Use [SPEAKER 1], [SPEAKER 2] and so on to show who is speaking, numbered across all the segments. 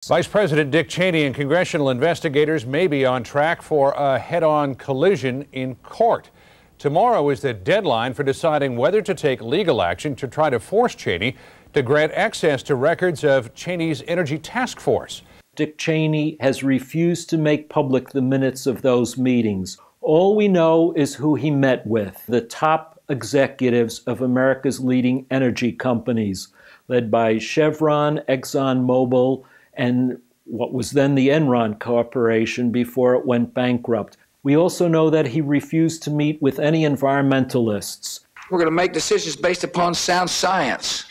[SPEAKER 1] Vice President Dick Cheney and congressional investigators may be on track for a head-on collision in court. Tomorrow is the deadline for deciding whether to take legal action to try to force Cheney to grant access to records of Cheney's Energy Task Force.
[SPEAKER 2] Dick Cheney has refused to make public the minutes of those meetings. All we know is who he met with, the top executives of America's leading energy companies, led by Chevron, ExxonMobil, and what was then the Enron Corporation before it went bankrupt. We also know that he refused to meet with any environmentalists.
[SPEAKER 3] We're going to make decisions based upon sound science,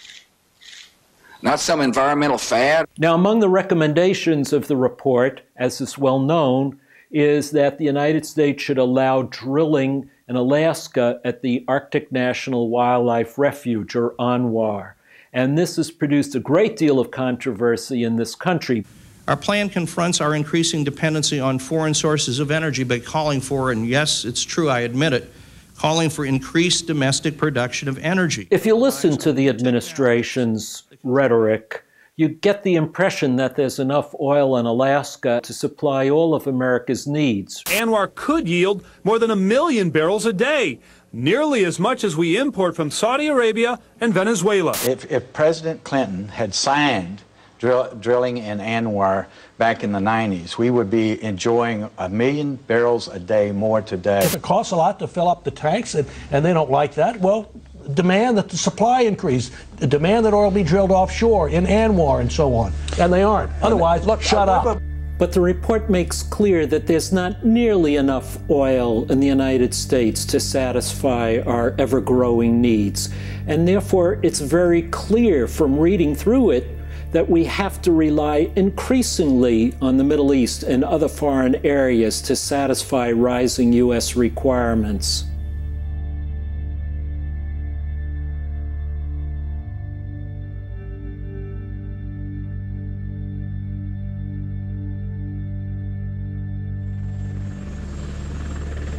[SPEAKER 3] not some environmental fad.
[SPEAKER 2] Now, among the recommendations of the report, as is well known, is that the United States should allow drilling in Alaska at the Arctic National Wildlife Refuge, or ANWR. And this has produced a great deal of controversy in this country.
[SPEAKER 4] Our plan confronts our increasing dependency on foreign sources of energy by calling for, and yes, it's true, I admit it, calling for increased domestic production of energy.
[SPEAKER 2] If you listen to the administration's rhetoric, you get the impression that there's enough oil in Alaska to supply all of America's needs.
[SPEAKER 5] ANWR could yield more than 1 million barrels a day, nearly as much as we import from Saudi Arabia and Venezuela.
[SPEAKER 6] If President Clinton had signed drilling in ANWR back in the 90s, we would be enjoying 1 million barrels a day more today.
[SPEAKER 7] If it costs a lot to fill up the tanks and they don't like that, well, demand that the supply increase, demand that oil be drilled offshore in ANWR and so on. And they aren't. Otherwise, shut up.
[SPEAKER 2] But the report makes clear that there's not nearly enough oil in the United States to satisfy our ever-growing needs. And therefore, it's very clear from reading through it that we have to rely increasingly on the Middle East and other foreign areas to satisfy rising U.S. requirements.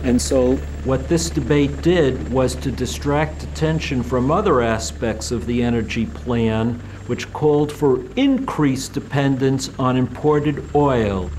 [SPEAKER 2] And so what this debate did was to distract attention from other aspects of the energy plan, which called for increased dependence on imported oil.